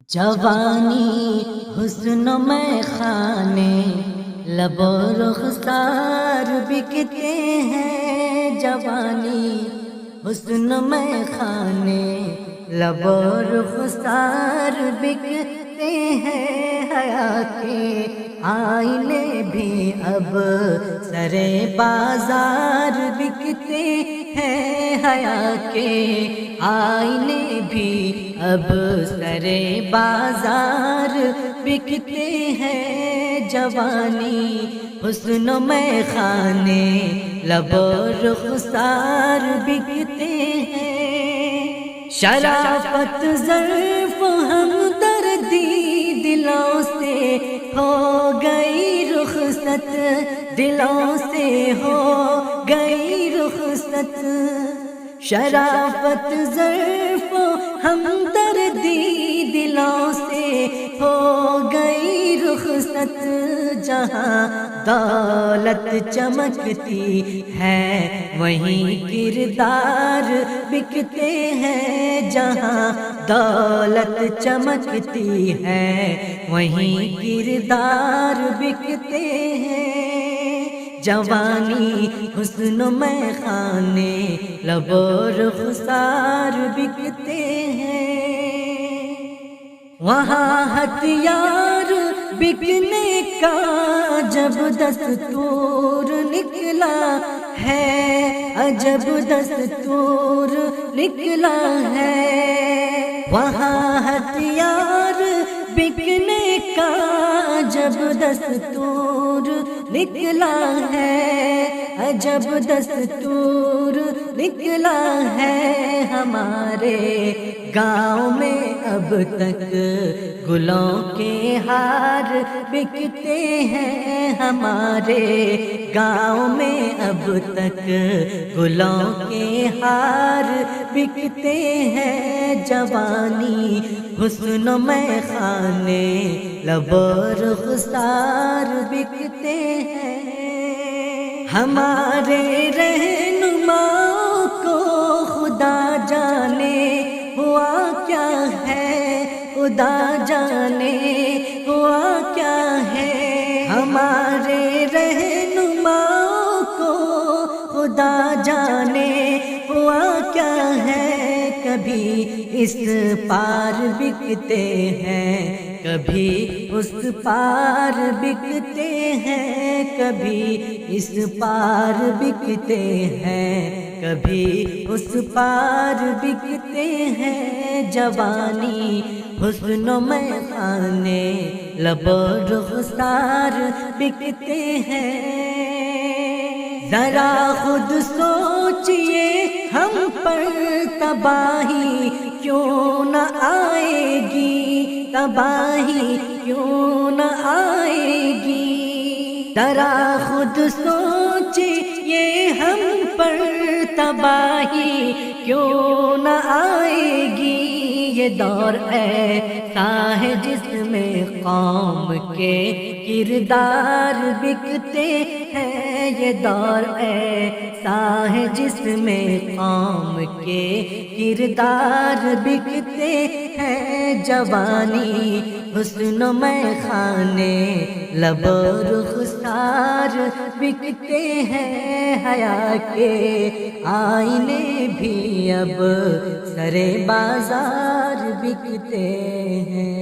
جوانی حسن میں خانے لب و رخسار بکتے ہیں، جوانی حسن میں خانے لب و رخسار بکتے ہیں، حیا کے آئینے بھی اب سرے بازار بکتے ہیں، حیا کے آئینے بھی اب سرے بازار بکتے ہیں، جوانی حسن میں خانے لب و رخسار بکتے ہیں، شرافت ظرف ہمدردی دلوں سے ہو گئی رخصت، دلوں سے ہو گئی رخصت، شرافت ظرف ہمدردی دلوں سے ہو گئی رخصت، جہاں دولت چمکتی ہے وہیں کردار بکتے ہیں، جہاں دولت چمکتی ہے وہیں کردار بکتے ہیں، جوانی حسن میں خانے لب و رخسار بکتے ہیں، وہاں ہتھیار بکنے کا جب دستور نکلا ہے، عجب دستور نکلا ہے، وہاں ہتھیار بکنے کا جب دستور نکلا ہے، عجب دستور نکلا ہے، ہمارے گاؤں میں اب تک گلوں کے ہار بکتے ہیں، ہمارے گاؤں میں اب تک گلوں کے ہار بکتے ہیں، جوانی حسن میں خانے لب و رخسار بکتے ہیں، ہمارے رہنماؤں کو خدا جانے ہوا کیا ہے، خدا جانے ہوا کیا ہے، ہمارے رہنماؤں کو خدا جانے ہوا کیا ہے، کبھی اس پار بکتے ہیں کبھی اس پار بکتے ہیں، کبھی اس پار بکتے ہیں کبھی اس پار بکتے ہیں، جوانی حسن میں خانے لب و رخسار بکتے ہیں، ذرا خود سوچئے ہم پر تباہی کیوں نہ آئے گی، تباہی کیوں نہ آئے گی، ذرا خود سوچئے ہم پر تباہی کیوں نہ آئے گی، یہ دور ایسا ہے جس میں قوم کے کردار بکتے ہیں، یہ دور ایسا ہے جس میں قوم کے کردار بکتے ہیں، جوانی حسن میں خانے لب و رخسار بکتے ہیں، حیا کے آئینے بھی اب سرے بازار بکتے ہیں۔